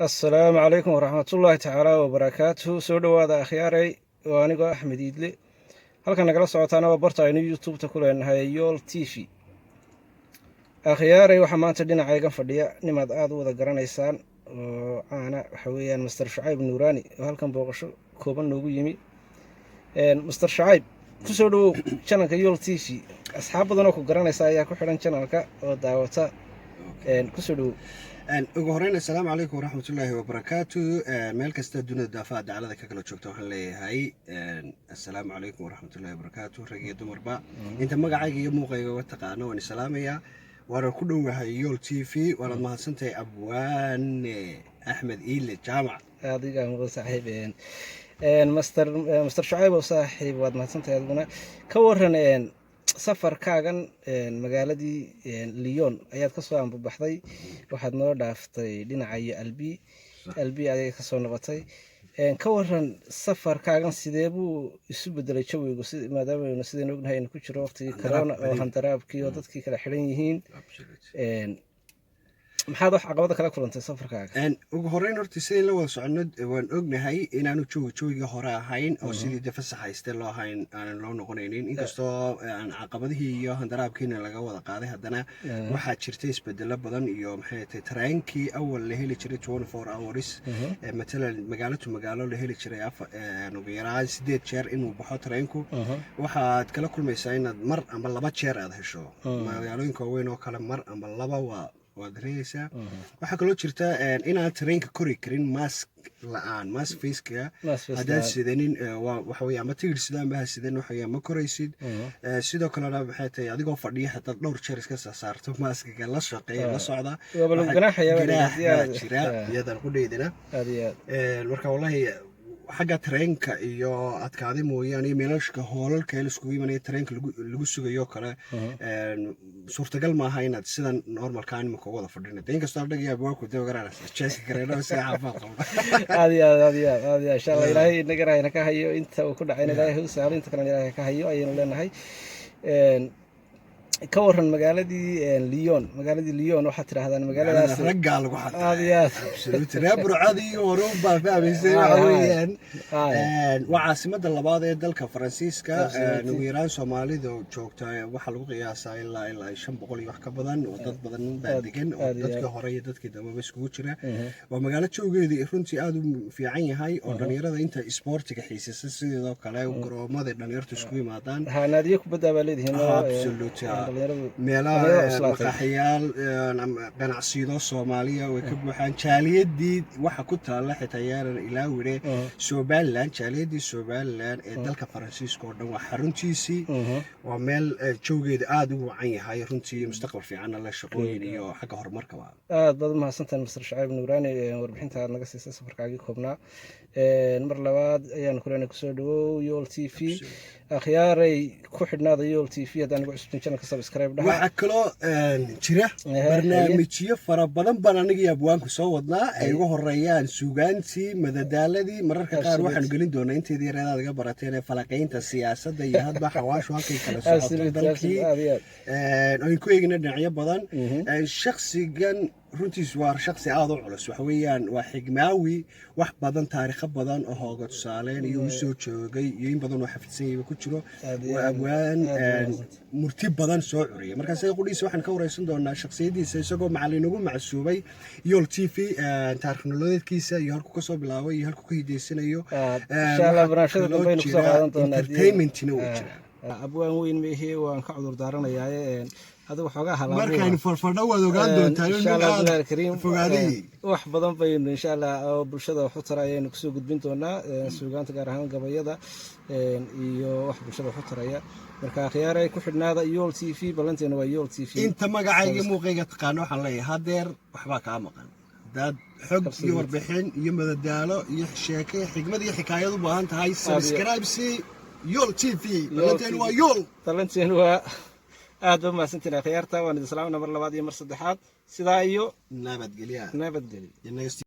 السلام عليكم ورحمة الله تعالى وبركاته. سو دhowaada akhyaaray waa anigoo Axmed Iidle halkan nagala socotaana waa barta aynu YouTube ta ku leenahay Yool TV. Akhyaaray waxa maanta dhinacayga fadhiya nimaad aad u wada garanaysaan oo aana waxa weeyaan Mr. Shucayb Nuurani oo halkan booqasho kooban noogu yimi. Mr. Shucayb ku soo dhawow channelka Yool TV. asxaab badan oo ku garanaysa ayaa ku xiran channelka oo daawata ku soo dhawow. ugu horeyn assalaamu calaykum waraxmatullaahi wabarakaatu. meel kasta dunida daafaha dacalada ka kala joogta waxaan leeyahay assalaamu calaykum waraxmatullaahi wabarakaatu. rag iyo dumarba inta magacayga iyo muuqayga uga taqaano waan salaamayaa. waana ku dhowahay Yool TV. waanaad mahadsantahay abwaane Axmed Iidle jaamac. adiga mudan saaxiib Mr. Shucayb oo saaxiib waad mahadsantahay aduna ka waran safarkaagan magaaladii Lyon ayaad ka soo ambabaxday waxaad noo dhaaftay dhinaca albi ayay ka soo noqotay ka waran safarkaagan sidee buu isu bedelay jawigu maadaama sideen ognahay in ku jiro waqtigii corona oo handaraabkii oo dadkii kala xiran yihiin maxaad wax caqabada kala kulantay safarkaaga? ugu horeyn horta sidii la wada socono waan ognahay inaanu jawiga hore ahayn oo sidii fasax hayste loo ahayn aan loo noqonaynin inkastoo aan caqabadihii iyo handaraabkiina laga wada qaaday haddana waxaa jirtay isbedelo badan iyo maxay tahay tareenkii awal la heli jiray 24 hours matalan magaalo la heli jiray ugu yaraan 8 jeer inuu baxo tareenku waxaad kala kulmaysaa inaad mar ama laba jeer aad hesho magaalooyinka waaweyn oo kale mar ama laba waad reeyaysaa. waxaa kaloo jirta inaan tareenka kori karin mask la'aan mask faceka haddaad sidanin waxa weeye ama tigir sidaan baa sidan waxa weeye ma koraysid. sidoo kalena maxay tahay adigoo fadhiya hataa dhowr jeer iska saarto maskiga la shaqeeya la socda jira iyadan ku dheedina marka wallahi xagga tareenka iyo adkaadi mooyaane meelashka hoolalka la iskugu imanaya tareenka lagu sugayo kale suurtagal maaha inaad sidan normalka animka wada fadhinay inkastoo dhagaya baa ku dawgarana jeeska gareeno si caafimaad qaba aad insha Allah ilaahay inaga ka hayo inta uu ku dhacayna ilaahay u sahlo inta kale ilaahay ka hayo ayaynu leenahay. ka waran magaaladii Lyon waxaad tirahdaan magaaladaas ragga lagu xataa burcadii hore baa fahmaysay waxa weeyaan waa caasimadda labaad ee dalka Faransiiska ugu yaraan Soomaalida joogta waxa lagu qiyaasaa ilaa 500 iyo wax ka badan oo dad badan baa degan oo dadkii hore iyo dadkii dambe iskugu jira. waa magaalo joogeedii runtii aad u fiican yahay oo dhalinyarada inta isboortiga xiisaysa sidoo kale garoomada dhalinyartu isku yimaadaan naadiyo kubadda baa leedahay meelaha maqaaxiyaal ganacsiyo Soomaaliya way ka buuxaan. jaaliyadii waxa ku taala xitaa yaaran ilaa wire Somaliland jaaliyadii Somaliland ee dalka Faransiiska oo dhan waa xaruntiisii waa meel joogeeda aad u wacan yahay runtii mustaqbal fiican la shaqooyin iyo xagga horumarka aad baad mahadsantahay Mr. Shucayb Nuurani warbixinta aad naga siisay safarkaagii koobnaa. mar labaad ayaan ku leenahay kusoo dhawow Yool TV. akhyaaray ku xidhnaada Yool TV haddaan ugu cusubin channelka subscribe dhaha. waxaa kaloo jira barnaamijyo fara badan baan aniga iyo abwaanku soo wadnaa ay ugu horeeyaan suugaantii madadaaladii mararka qaar waxaan gelin doonaa inteedii yareedaad laga barateen ee falaqaynta siyaasadda iyo hadba xawaashu halkay kala socoto dalkii aan ku eegna dhinacyo badan. shakhsigan runtiis waa shakhsi aad u culus waxa weeyaan waa xigmaawi wax badan taariikh badan oo hooga tusaaleen iyo u soo joogay iyo in badan oo xafidsan yahay ku jiro waa abwaan murti badan soo curiyay. markaas ay qudhiis waxaan ka wareysan doonaa shakhsiyadiisa isagoo macallin ugu macsuubay Yool TV taariikh nololeedkiisa iyo halku ka soo bilaabay iyo halku ka hideysanayo insha Allah barnaamijyada dambe aynu ku soo qaadan doonaa entertainmentina uu jira. abwaan weyn meehee waan ka cudur daaranayaa adigu xogaa halaabo markaan farfadho wada ogaan doontaa insha Allah fogaaday wax badan baynu insha Allah oo bulshada wax u tarayeen ku soo gudbin doonaa suugaanta gaar ahaan gabayada iyo wax bulshada wax u taraya. marka akhyaaray ku xidhnaada Yool TV balanteena waa Yool TV. inta magacayga muuqayga taqaano waxaan leeyahay hadeer waxba ka maqan dad xog iyo warbixin iyo madadaalo iyo sheeko xigmad iyo xikaayad u baahan tahay subscribe Yool TV balanteena waa Yool balanteena waa aad ba mahadsantiin akhyaarta waan idin salaamna mar labaad iyo mar saddexaad sidaa iyo nabadgelyo